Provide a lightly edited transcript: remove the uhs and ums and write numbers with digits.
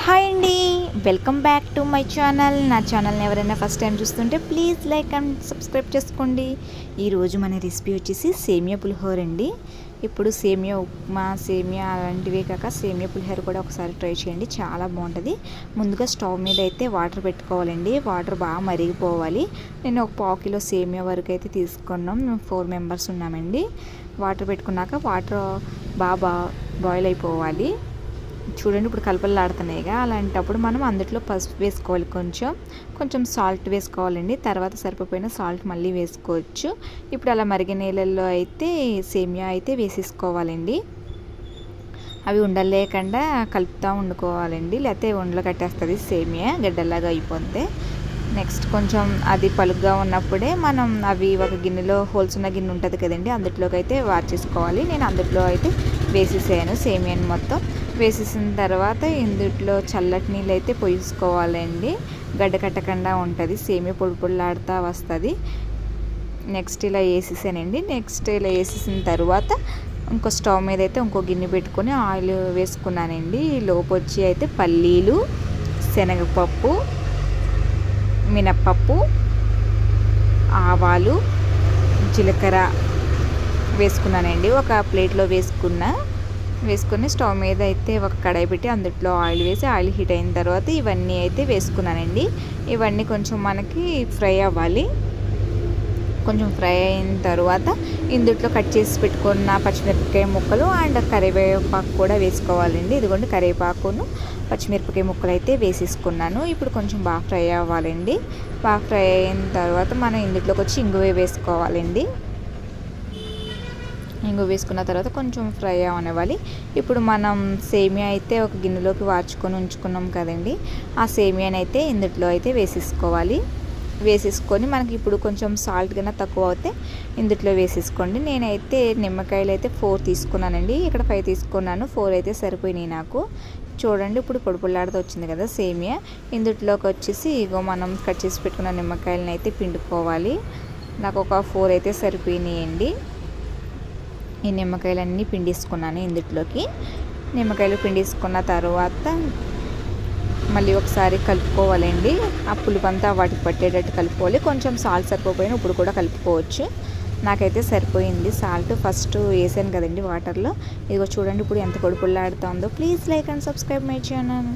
Hi అండి, welcome back to my channel. నా ఛానల్ని ఎవరైనా ఫస్ట్ టైం చూస్తుంటే ప్లీజ్ లైక్ అండ్ సబ్స్క్రైబ్ చేసుకోండి. ఈరోజు మన రెసిపీ వచ్చేసి సేమియా పులిహోర అండి. ఇప్పుడు సేమియా ఉప్మా, సేమియా అలాంటివే కాక సేమియా పులిహోర కూడా ఒకసారి ట్రై చేయండి, చాలా బాగుంటుంది. ముందుగా స్టవ్ మీద అయితే వాటర్ పెట్టుకోవాలండి. వాటర్ బాగా మరిగిపోవాలి. నేను ఒక 1/2 కిలో సేమియా వరకు అయితే తీసుకున్నాం. మేము 4 మెంబర్స్ ఉన్నామండి. వాటర్ పెట్టుకున్నాక వాటర్ బాగా బాయిల్ అయిపోవాలి. చూడండి, ఇప్పుడు కలపలాడుతున్నాయిగా, అలాంటప్పుడు మనం అందులో పసుపు వేసుకోవాలి, కొంచెం సాల్ట్ వేసుకోవాలండి. తర్వాత సరిపోయిన సాల్ట్ మళ్ళీ వేసుకోవచ్చు. ఇప్పుడు అలా మరిగిన నీళ్ళల్లో అయితే సేమియా అయితే వేసేసుకోవాలండి. అవి ఉండలు లేకుండా కలుపుతూ వండుకోవాలండి, లేకపోతే ఉండలు కట్టేస్తుంది సేమియా, గడ్డలాగా అయిపోతే. నెక్స్ట్ కొంచెం అది పలుగ్గా ఉన్నప్పుడే మనం అవి ఒక గిన్నెలో హోల్స్ ఉన్న గిన్నె ఉంటుంది కదండి, అందులోకి అయితే వార్చేసుకోవాలి. నేను అందులో అయితే వేసేసాను సేమియాని మొత్తం. వేసేసిన తర్వాత ఇందులో చల్లటి నీళ్ళు అయితే పోసుకోవాలండి, గడ్డ కట్టకుండా ఉంటుంది, సేమియా పొడి పొడిలాడుతూ వస్తుంది. నెక్స్ట్ ఇలా వేసేసానండి. నెక్స్ట్ ఇలా వేసేసిన తర్వాత ఇంకో స్టవ్ మీద అయితే ఇంకో గిన్నె పెట్టుకొని ఆయిల్ వేసుకున్నానండి. లోపు వచ్చి అయితే పల్లీలు, శనగపప్పు, మినప్పప్పు, ఆవాలు, జీలకర్ర వేసుకున్నానండి. ఒక ప్లేట్లో వేసుకొని స్టవ్ మీద అయితే ఒక కడాయి పెట్టి అందులో ఆయిల్ వేసి ఆయిల్ హీట్ అయిన తర్వాత ఇవన్నీ అయితే వేసుకున్నానండి. ఇవన్నీ కొంచెం మనకి ఫ్రై అవ్వాలి. కొంచెం ఫ్రై అయిన తర్వాత ఇందులో కట్ చేసి పెట్టుకున్న పచ్చిమిరపకాయ ముక్కలు అండ్ కరివేపాకు కూడా వేసుకోవాలండి. ఇదిగోండి, కరివేపాకును పచ్చిమిరపకాయ ముక్కలు అయితే వేసేసుకున్నాను. ఇప్పుడు కొంచెం బాగా ఫ్రై అవ్వాలండి. బాగా ఫ్రై అయిన తర్వాత మనం ఇందులోకి వచ్చి ఇంగువ వేసుకోవాలండి. ఇంగువ వేసుకున్న తర్వాత కొంచెం ఫ్రై అవనివ్వాలి. ఇప్పుడు మనం సేమియా అయితే ఒక గిన్నెలోకి వార్చుకొని ఉంచుకున్నాం కదండి, ఆ సేమియాని అయితే ఇందులో అయితే వేసేసుకొని మనకి ఇప్పుడు కొంచెం సాల్ట్ కన్నా తక్కువ అవుతే ఇందులో వేసేసుకోండి. నేనైతే నిమ్మకాయలు అయితే 4 తీసుకున్నానండి, ఇక్కడ 5 తీసుకున్నాను. 4 అయితే సరిపోయినాయి నాకు. చూడండి, ఇప్పుడు పొడిపొడిలాడుతూ వచ్చింది కదా సేమియా. ఇందులోకి వచ్చేసి ఇగో మనం కట్ చేసి పెట్టుకున్న నిమ్మకాయలను అయితే పిండుకోవాలి. నాకు ఒక 4 అయితే సరిపోయినాయండి. ఈ నిమ్మకాయలన్నీ పిండేసుకున్నాను ఇందులోకి. నిమ్మకాయలు పిండేసుకున్న తర్వాత మళ్ళీ ఒకసారి కలుపుకోవాలండి. ఆ పులుపంతా వాటికి పట్టేటట్టు కలుపుకోవాలి. కొంచెం సాల్ట్ సరిపోయినా ఇప్పుడు కూడా కలుపుకోవచ్చు. నాకైతే సరిపోయింది సాల్ట్, ఫస్ట్ వేసాను కదండి వాటర్లో. ఇదిగో చూడండి ఇప్పుడు ఎంత పొడి పొడిలాడుతుందో. Please like and subscribe my channel.